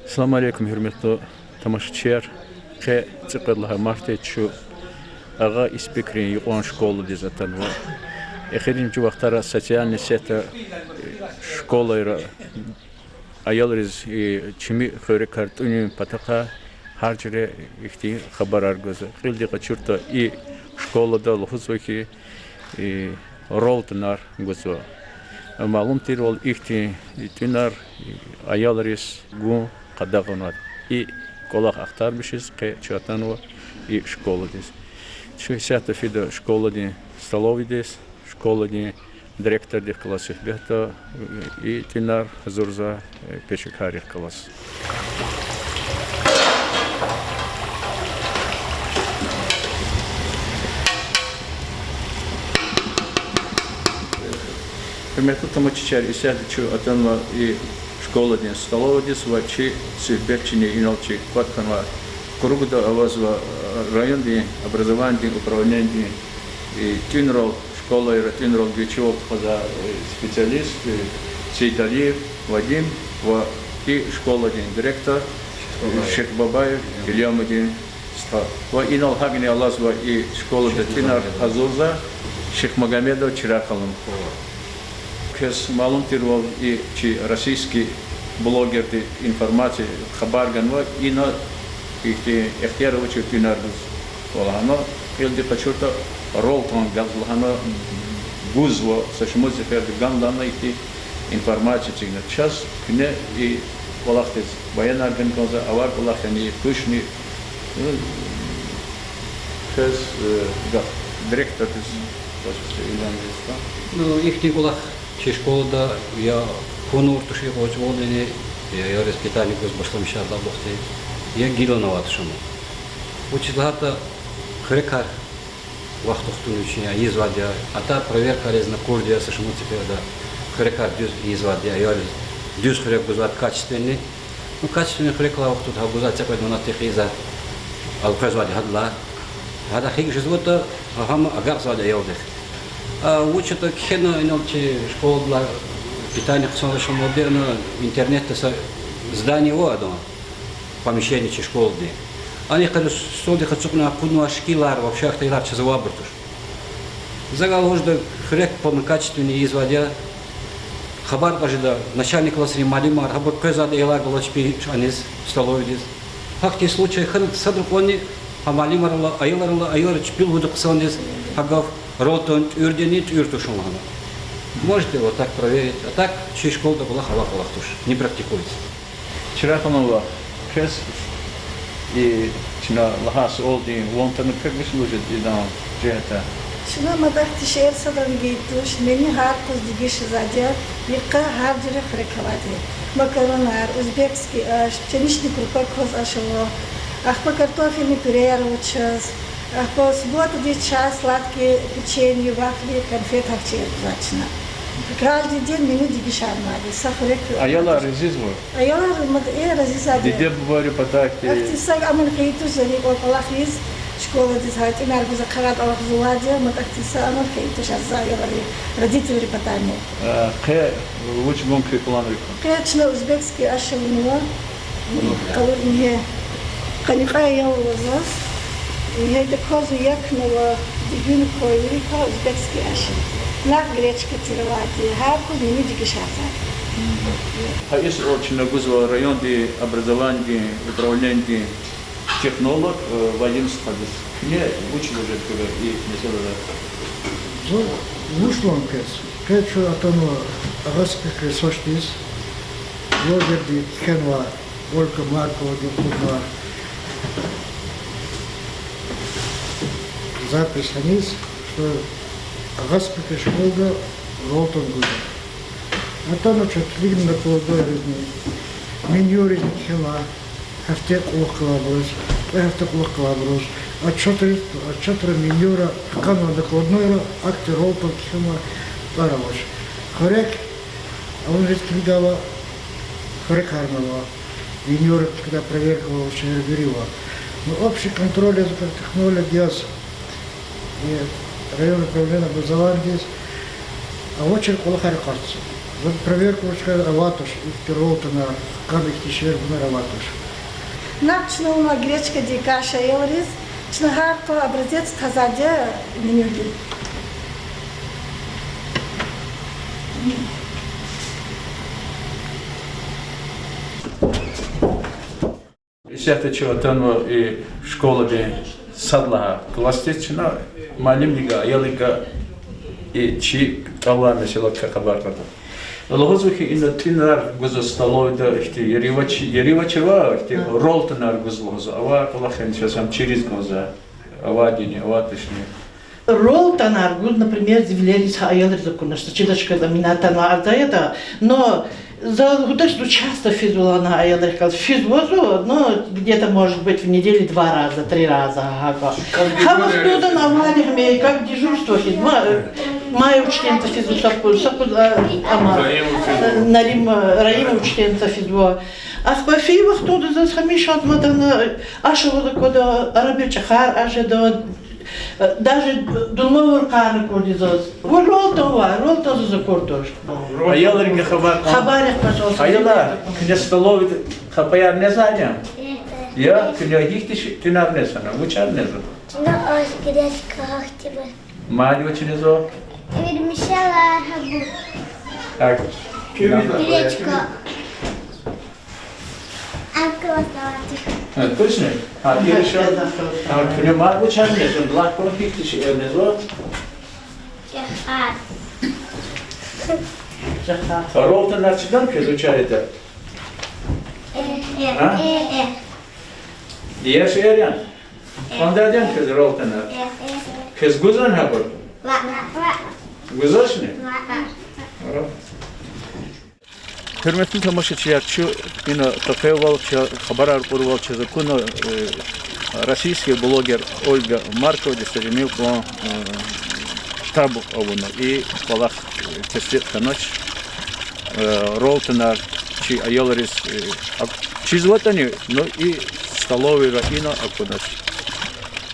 Assalamu alaikum hürmetli тамашачылар. Ке цикрлаха мартечу ага испекрин юкон школу дизатан ва. Эхеринчу вақтара социальный сета школа аялриз чими хөрі картуни патака харжире ихти хабар аргоза. Хилдиға чурта и школада лхузвахи ролтнар гоза. Малум тирол ихти тинар аялриз гу қадағынат. И колақ ақтар бішіз қе чуатанова и школа дес. Чуисята фида школа ден столовый дес, школа ден директор ден классов бета и тинар зурза пешекарих класс. Примерно там учитель и сяду чу атанва и школа ден столовый дес вачи сиберчине инолчи кватканва кругда авазва район ден образование ден управление ден и тинрол школа и тинрол гичевок за специалист Сейталиев Вадим и школа ден директор Шейх Бабаев Илья Мадин ва инол хагни алазва и школа ден тинар Азурза Шейх Магомедов Чиракалым. Кес малум тирвал и чи российский блогер ти информации хабар ганва и на ихти эхтяровичу тинарбуз волхано илди пачурта ролтон газлхано гузво сашмуз ферди гандана ихти информации чигна час кне и волахтез баян арген конза авар волахани тушни кес директор тез ну ихти волах чи школада я конур туши очволдени я воспитанник из башламшар да бохте я гилонова тушому училата хрекар вахтухтун учи я извадя ата проверка резна курдия сашму теперь да хрекар дюз извадя я дюз хрек гузат качественный ну качественный хрекла вахтут гузат цепет на техиза ал хазвадя хадла هذا خير جزوته هم أجار زاد يودك учата кхена иначе школа для питания хсонаше модерно интернет здание вода помещение чи школы они когда соди хацукна куну ашкилар вообще ахтайлар чазова бартуш загал ожда хрек по качественнее изводя хабар даже да начальник класса малимар хабар казад ела галачпи анис столовидис факти случай хан садрукони хамалимарла айлар чпил буду ксондис хагав ротон урденит уртушумана. Можете вот так проверить, а так через школу была халахалахтуш, не практикуется. Вчера помогла пресс и чина лахас олди вонтан как бы служит и да джета. Чина мадахти шер садан гейтуш мени харкус дигиш задя вика харджире хрекавати. Макаронар узбекский пшеничный крупа коз ашево. Ахпа картофельный пюре ручас. По субботу здесь чай, сладкие печенье, вафли, конфеты обязательно. Каждый день меню дигишар надо, сахарек. А я ла резизму. А я ла резизади. Диде бывали потаки. Актисаг амархейту зали олпалахиз школа дизайт. Инаргу закарат олахзуладия, мат актиса амархейту шаза ялали родители репатания. Кэ лучше гонки план реком. Кэчна узбекский ашевнуа, калурние каникая ялоза. Я это козу якнула, дебюн койлика узбекский ашин. На гречка тировати, харку мини дигишаза. А если очень нагузва район де образование, управление технолог в 11 хадис. Не учили уже туда и не сюда. Вушлон кэс. Кэчу атону агаспекэ соштис. Блогер ди кенва, Ольга Маркова ди кудва. Запись аниз, что агаспекэ школда ролтон гуда. А там что лигн на полдой резни. Меню резни хема, хафте кулакалаброс, хафте кулакалаброс. А чотири менюра, канва докладной, акты ролтон хема, паравош. Хорек, а он резки видала, хорек хармала. Менюра, когда проверка шерберила. Но общий контроль за технологией и район управления образования здесь, а очередь кулахари карцу. За проверку аватуш, и ролтона, как их тишер на аватуш. Начну гречка ди каша елрис, чнахарто образец тазадя менюги. Исерде чи атан и школа де садлага кластечна малимлига аялига и чи тала mesela хабарда. Лохозухи ин тинар гузо столовда ихти еривачева ихти ролтнар гузлоза ава колахен часам через гоза авадини аватышни. Ролтон аргуз, например, являлись аялы законно, что читачка домината на это, но за гудашну часто физула на аялы, физуазу, но где-то может быть в неделю 2 раза, 3 раза. Хабас туда на валихме, как дежурство физма, мая учтенца физу нарим раим учтенца физуа. А в Пафиевах туда за хамишат матана, аша вот кода арабичахар, аже до даже думаю, как курдизос. Вот ролтон за куртош. Аяларга хабар. Хабарях, пожалуйста. Аяла, кне столовит хапаяр не заня. Я кне гихтиш тинар не сана, учар не зо. Ну, ось гречка хахтиба. Мали очень зо. Вермишела хабу. Так. Гречка. Анкла салатик. Точно? А ты еще? А кне мали учар не зо, блак по гихтиш не зо. Жахар. Ролтон начинал изучать это. Я шерян. Он даден кез ролтона. Кез гузан хабар. Гузашны? Hürmetli tamашачılar, şu yine kafeval, хабар арпурвал, законно российский блогер Ольга Маркова, десятимил план табу авуна и палах тестет канач ролтонар, чи аяларис, чи зватани, но и столовый рафина акунач.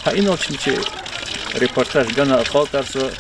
А иначе репортаж гана апалтарса.